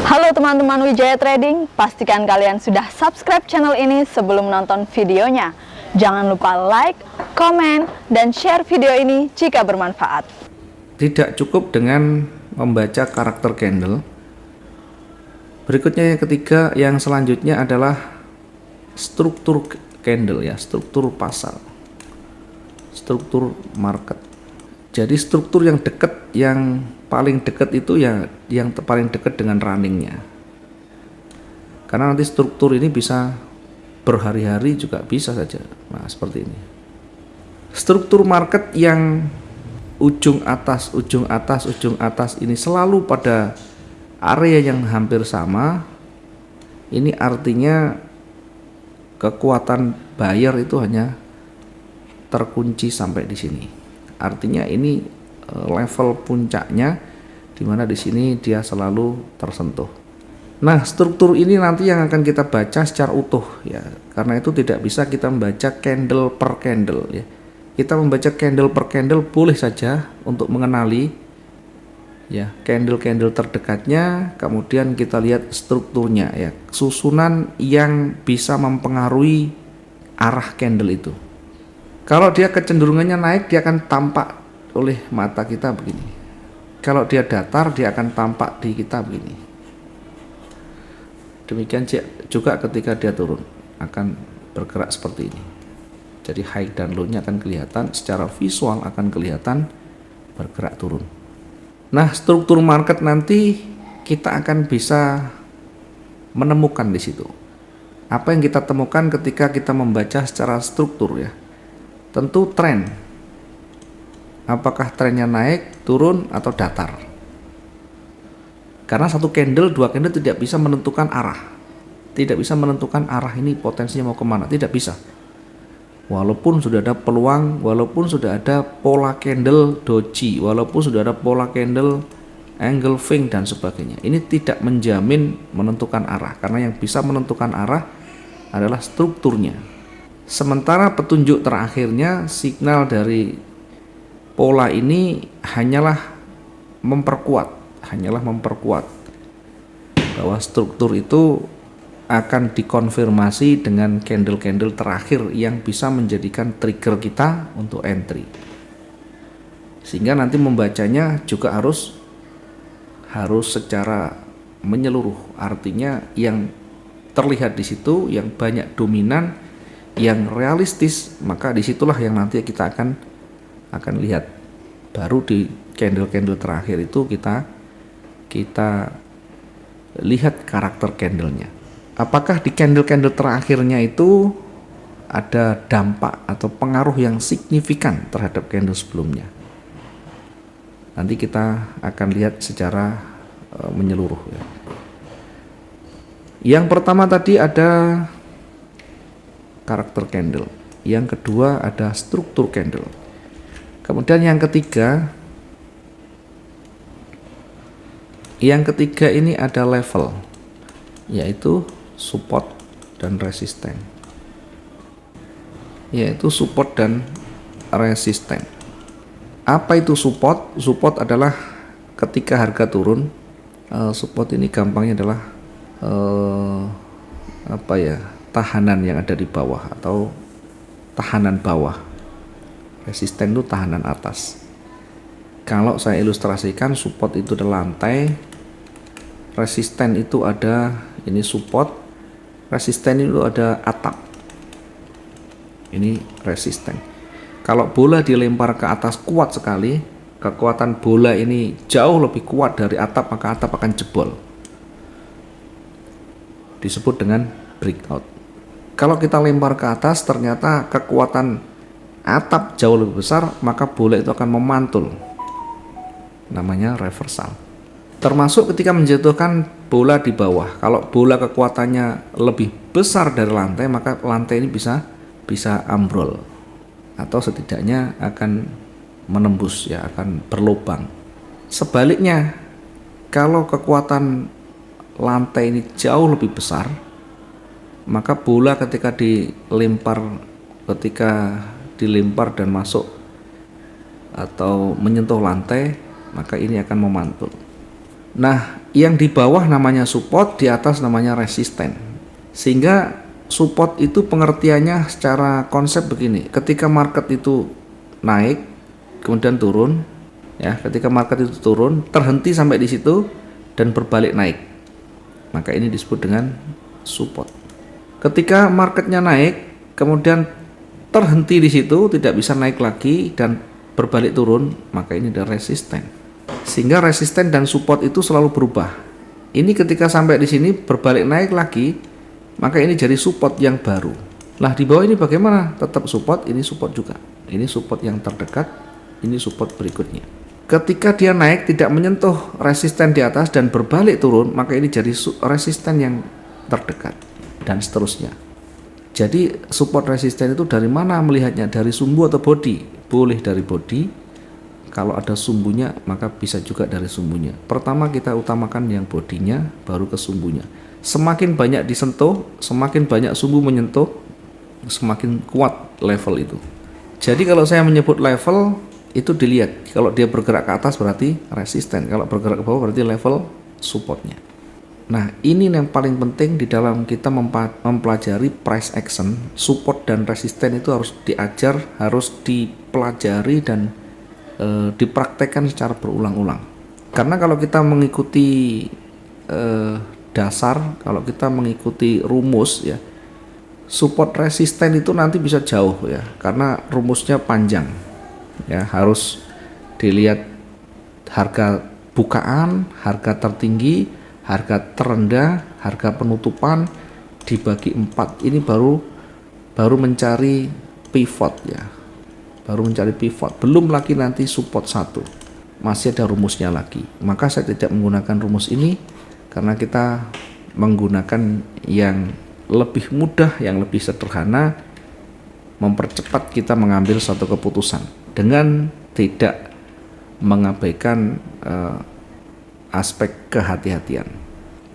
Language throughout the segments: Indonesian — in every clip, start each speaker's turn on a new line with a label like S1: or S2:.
S1: Halo teman-teman Wijaya Trading, pastikan kalian sudah subscribe channel ini sebelum menonton videonya. Jangan lupa like, komen, dan share video ini jika bermanfaat.
S2: Tidak cukup dengan membaca karakter candle. Berikutnya yang ketiga, yang selanjutnya adalah struktur candle ya, struktur pasar, struktur market. Jadi struktur yang dekat, yang paling dekat itu ya yang paling dekat dengan runningnya. Karena nanti struktur ini bisa berhari-hari juga bisa saja. Nah seperti ini. Struktur market yang ujung atas ini selalu pada area yang hampir sama. Ini artinya kekuatan buyer itu hanya terkunci sampai di sini. Artinya ini level puncaknya, dimana di sini dia selalu tersentuh. Nah, struktur ini nanti yang akan kita baca secara utuh ya. Karena itu tidak bisa kita membaca candle per candle ya. Kita membaca candle per candle boleh saja untuk mengenali ya candle-candle terdekatnya, kemudian kita lihat strukturnya ya, susunan yang bisa mempengaruhi arah candle itu. Kalau dia kecenderungannya naik, dia akan tampak oleh mata kita begini. Kalau dia datar, dia akan tampak di kita begini. Demikian juga ketika dia turun, akan bergerak seperti ini. Jadi high dan low-nya akan kelihatan, secara visual akan kelihatan bergerak turun. Nah, struktur market nanti kita akan bisa menemukan di situ. Apa yang kita temukan ketika kita membaca secara struktur ya? Tentu tren. Apakah trennya naik, turun, atau datar? Karena satu candle, dua candle tidak bisa menentukan arah. Tidak bisa menentukan arah ini potensinya mau kemana. Tidak bisa. Walaupun sudah ada peluang, walaupun sudah ada pola candle doji, walaupun sudah ada pola candle angle fing dan sebagainya. Ini tidak menjamin menentukan arah. Karena yang bisa menentukan arah adalah strukturnya. Sementara petunjuk terakhirnya, signal dari pola ini hanyalah memperkuat bahwa struktur itu akan dikonfirmasi dengan candle-candle terakhir yang bisa menjadikan trigger kita untuk entry. Sehingga nanti membacanya juga harus secara menyeluruh. Artinya yang terlihat di situ yang banyak dominan, yang realistis, maka disitulah yang nanti kita akan lihat. Baru di candle-candle terakhir itu kita lihat karakter candlenya. Apakah di candle-candle terakhirnya itu ada dampak atau pengaruh yang signifikan terhadap candle sebelumnya? Nanti kita akan lihat secara menyeluruh ya. Yang pertama tadi ada karakter candle, yang kedua ada struktur candle, kemudian yang ketiga ini ada level, yaitu support dan resisten. Apa itu support? Support adalah ketika harga turun. Support ini gampangnya adalah tahanan yang ada di bawah atau tahanan bawah. Resisten itu tahanan atas. Kalau saya ilustrasikan, support itu adalah lantai, resisten itu ada ini support, resisten itu ada atap. Ini resisten. Kalau bola dilempar ke atas kuat sekali, kekuatan bola ini jauh lebih kuat dari atap, maka atap akan jebol. Disebut dengan breakout. Kalau kita lempar ke atas, ternyata kekuatan atap jauh lebih besar, maka bola itu akan memantul. Namanya reversal. Termasuk ketika menjatuhkan bola di bawah. Kalau bola kekuatannya lebih besar dari lantai, maka lantai ini bisa ambrol. Atau setidaknya akan menembus ya, akan berlubang. Sebaliknya, kalau kekuatan lantai ini jauh lebih besar, maka bola ketika dilempar dan masuk atau menyentuh lantai, maka ini akan memantul. Nah, Yang di bawah namanya support, di atas namanya resisten. Sehingga support itu pengertiannya secara konsep begini. Ketika market itu naik, kemudian turun, ya, ketika market itu turun, terhenti sampai di situ dan berbalik naik, maka ini disebut dengan support. Ketika marketnya naik, kemudian terhenti di situ, tidak bisa naik lagi dan berbalik turun, maka ini adalah resisten. Sehingga resisten dan support itu selalu berubah. Ini ketika sampai di sini berbalik naik lagi, maka ini jadi support yang baru. Lah di bawah ini bagaimana? Tetap support, ini support juga. Ini support yang terdekat, ini support berikutnya. Ketika dia naik tidak menyentuh resisten di atas dan berbalik turun, maka ini jadi resisten yang terdekat dan seterusnya. Jadi support resisten itu dari mana melihatnya? Dari sumbu atau body? Boleh dari body. Kalau ada sumbunya maka bisa juga dari sumbunya. Pertama kita utamakan yang bodinya, baru ke sumbunya. Semakin banyak disentuh, semakin banyak sumbu menyentuh, semakin kuat level itu. Jadi kalau saya menyebut level, itu dilihat. Kalau dia bergerak ke atas berarti resisten, kalau bergerak ke bawah berarti level supportnya. Nah ini yang paling penting di dalam kita mempelajari price action. Support dan resisten itu harus diajar, harus dipelajari dan dipraktekkan secara berulang-ulang. Karena kalau kita mengikuti dasar, kalau kita mengikuti rumus ya, support resisten itu nanti bisa jauh ya, karena rumusnya panjang ya, harus dilihat harga bukaan, harga tertinggi, harga terendah, harga penutupan dibagi 4. Ini baru mencari pivot ya, baru mencari pivot, belum lagi nanti support 1, masih ada rumusnya lagi. Maka saya tidak menggunakan rumus ini karena kita menggunakan yang lebih mudah, yang lebih sederhana, mempercepat kita mengambil suatu keputusan dengan tidak mengabaikan aspek kehati-hatian.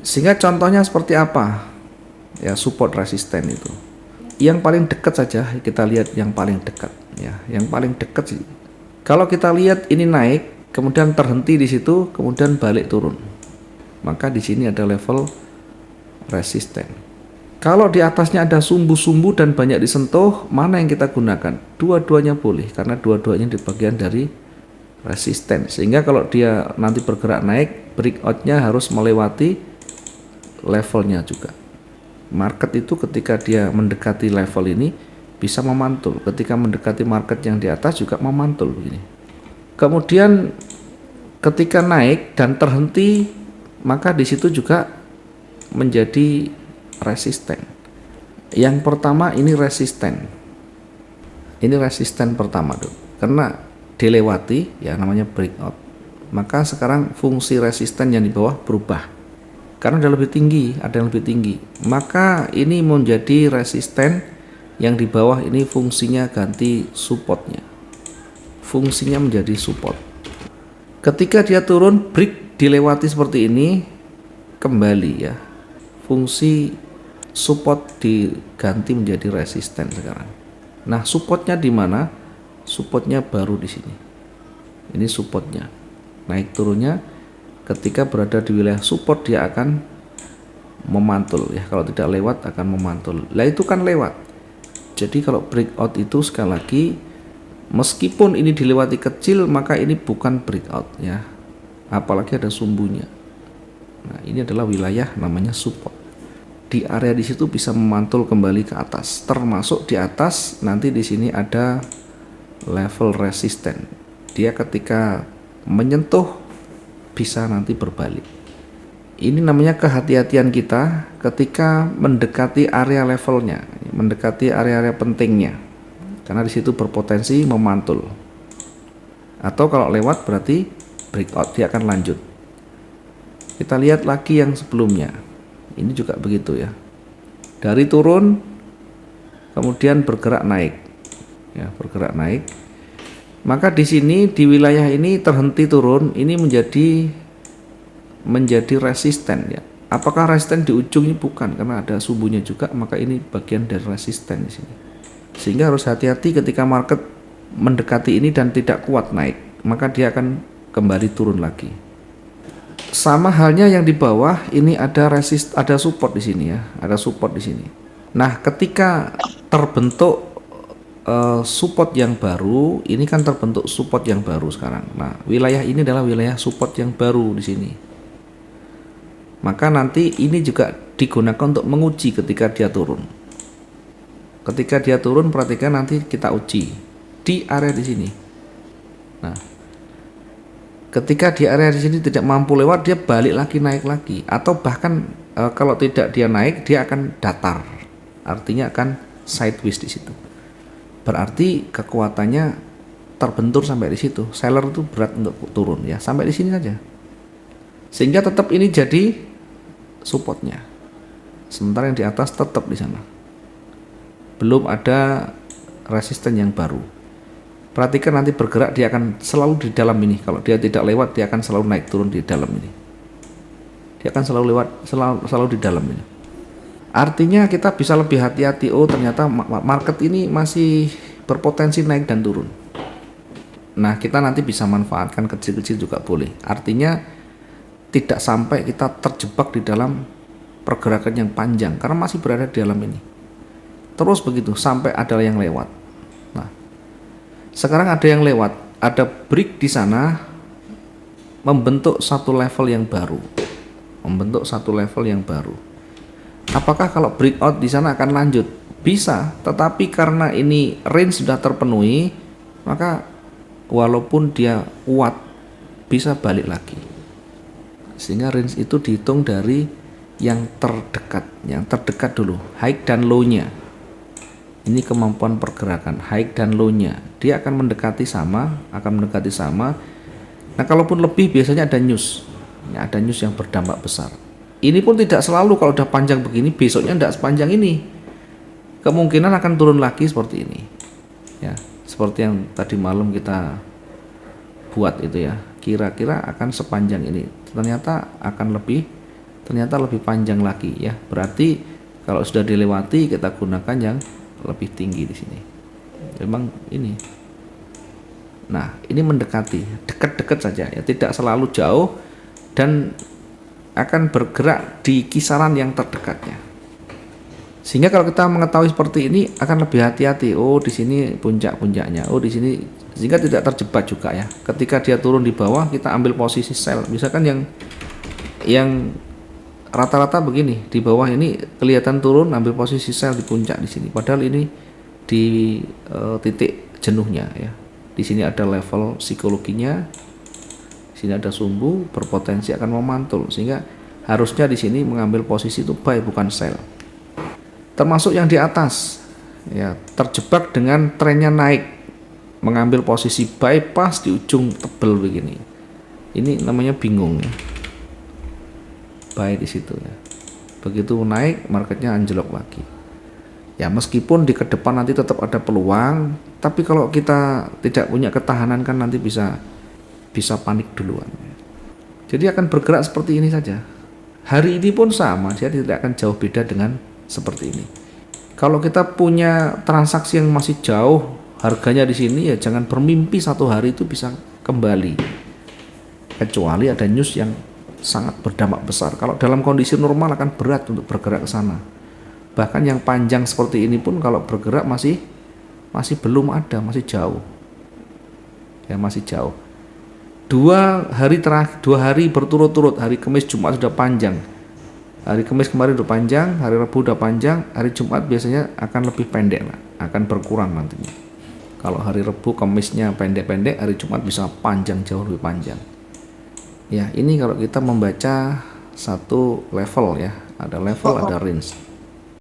S2: Sehingga contohnya seperti apa ya support resisten itu? Yang paling dekat saja kita lihat, yang paling dekat ya, yang paling dekat sih. Kalau kita lihat ini naik, kemudian terhenti di situ, kemudian balik turun, maka di sini ada level resisten. Kalau di atasnya ada sumbu-sumbu dan banyak disentuh, mana yang kita gunakan? Dua-duanya boleh, karena dua-duanya di bagian dari resisten. Sehingga kalau dia nanti bergerak naik, breakout-nya harus melewati levelnya juga. Market itu ketika dia mendekati level ini bisa memantul, ketika mendekati market yang di atas juga memantul begini. Kemudian ketika naik dan terhenti, maka di situ juga menjadi resisten. Yang pertama ini resisten. Ini resisten pertama tuh. Karena dilewati ya namanya breakout. Maka sekarang fungsi resisten yang di bawah berubah. Karena ada lebih tinggi, ada yang lebih tinggi. Maka ini menjadi resisten, yang di bawah ini fungsinya ganti supportnya. Fungsinya menjadi support. Ketika dia turun, break dilewati seperti ini, kembali ya. Fungsi support diganti menjadi resisten sekarang. Nah, supportnya di mana? Supportnya baru di sini. Ini supportnya. Naik turunnya ketika berada di wilayah support dia akan memantul ya. Kalau tidak lewat akan memantul. Lah itu kan lewat. Jadi kalau breakout itu sekali lagi meskipun ini dilewati kecil maka ini bukan breakout ya. Apalagi ada sumbunya. Nah, ini adalah wilayah namanya support. Di area di situ bisa memantul kembali ke atas. Termasuk di atas nanti di sini ada level resisten. Dia ketika menyentuh bisa nanti berbalik. Ini namanya kehati-hatian kita ketika mendekati area levelnya, mendekati area-area pentingnya. Karena di situ berpotensi memantul. Atau kalau lewat berarti breakout, dia akan lanjut. Kita lihat lagi yang sebelumnya. Ini juga begitu ya. Dari turun kemudian bergerak naik. Ya, bergerak naik. Maka di sini di wilayah ini terhenti turun, ini menjadi resisten ya. Apakah resisten di ujung ini? Bukan, karena ada sumbunya juga, maka ini bagian dari resisten di sini. Sehingga harus hati-hati ketika market mendekati ini dan tidak kuat naik, maka dia akan kembali turun lagi. Sama halnya yang di bawah ini ada ada support di sini ya, ada support di sini. Nah, ketika terbentuk support yang baru, ini kan terbentuk support yang baru sekarang. Nah, wilayah ini adalah wilayah support yang baru di sini. Maka nanti ini juga digunakan untuk menguji ketika dia turun. Ketika dia turun, perhatikan nanti kita uji di area di sini. Nah, ketika di area di sini tidak mampu lewat, dia balik lagi, naik lagi, atau bahkan kalau tidak dia naik, dia akan datar. Artinya akan sideways di situ. Berarti kekuatannya terbentur sampai di situ. Seller itu berat untuk turun ya, sampai di sini saja. Sehingga tetap ini jadi supportnya. Sementara yang di atas tetap di sana. Belum ada resisten yang baru. Perhatikan nanti bergerak, dia akan selalu di dalam ini. Kalau dia tidak lewat, dia akan selalu naik turun di dalam ini. Dia akan selalu lewat, selalu di dalam ini. Artinya kita bisa lebih hati-hati. Oh, ternyata market ini masih berpotensi naik dan turun. Nah, kita nanti bisa manfaatkan kecil-kecil juga boleh. Artinya tidak sampai kita terjebak di dalam pergerakan yang panjang karena masih berada di dalam ini. Terus begitu sampai ada yang lewat. Sekarang ada yang lewat, ada break di sana, membentuk satu level yang baru, Apakah kalau breakout di sana akan lanjut? Bisa, tetapi karena ini range sudah terpenuhi, maka walaupun dia kuat, bisa balik lagi. Sehingga range itu dihitung dari yang terdekat dulu, high dan low-nya. Ini kemampuan pergerakan high dan low-nya. Dia akan mendekati sama. Nah, kalaupun lebih biasanya ada news. Ya, ada news yang berdampak besar. Ini pun tidak selalu kalau udah panjang begini, besoknya tidak sepanjang ini. Kemungkinan akan turun lagi seperti ini. Ya, seperti yang tadi malam kita buat itu ya. Kira-kira akan sepanjang ini. Ternyata lebih panjang lagi ya. Berarti kalau sudah dilewati kita gunakan yang lebih tinggi di sini. Memang ini. Nah, ini mendekati, dekat-dekat saja ya, tidak selalu jauh dan akan bergerak di kisaran yang terdekatnya. Sehingga kalau kita mengetahui seperti ini akan lebih hati-hati. Oh, di sini puncak-puncaknya. Oh, di sini, sehingga tidak terjebak juga ya. Ketika dia turun di bawah, kita ambil posisi sell. Misalkan yang rata-rata begini, di bawah ini kelihatan turun, ambil posisi sell di puncak di sini. Padahal ini di titik jenuhnya ya. Di sini ada level psikologinya, di sini ada sumbu, berpotensi akan memantul. Sehingga harusnya di sini mengambil posisi itu buy bukan sell. Termasuk yang di atas ya, terjebak dengan trennya naik, mengambil posisi buy pas di ujung tebel begini. Ini namanya bingung ya. Buy di situ ya. Begitu naik, marketnya anjlok lagi. Ya, meskipun di ke depan nanti tetap ada peluang, tapi kalau kita tidak punya ketahanan kan nanti bisa panik duluan. Jadi akan bergerak seperti ini saja. Hari ini pun sama, dia tidak akan jauh beda dengan seperti ini. Kalau kita punya transaksi yang masih jauh, harganya di sini ya jangan bermimpi satu hari itu bisa kembali. Kecuali ada news yang sangat berdampak besar. Kalau dalam kondisi normal akan berat untuk bergerak ke sana. Bahkan yang panjang seperti ini pun kalau bergerak masih belum ada, masih jauh. Ya, masih jauh. 2 hari berturut-turut, hari Kamis Jumat sudah panjang. Hari Kamis kemarin udah panjang, hari Rabu udah panjang, hari Jumat biasanya akan lebih pendek lah, akan berkurang nantinya. Kalau hari Rabu Kamisnya pendek-pendek, hari Jumat bisa panjang, jauh lebih panjang. Ya, ini kalau kita membaca satu level ya, ada level, ada range.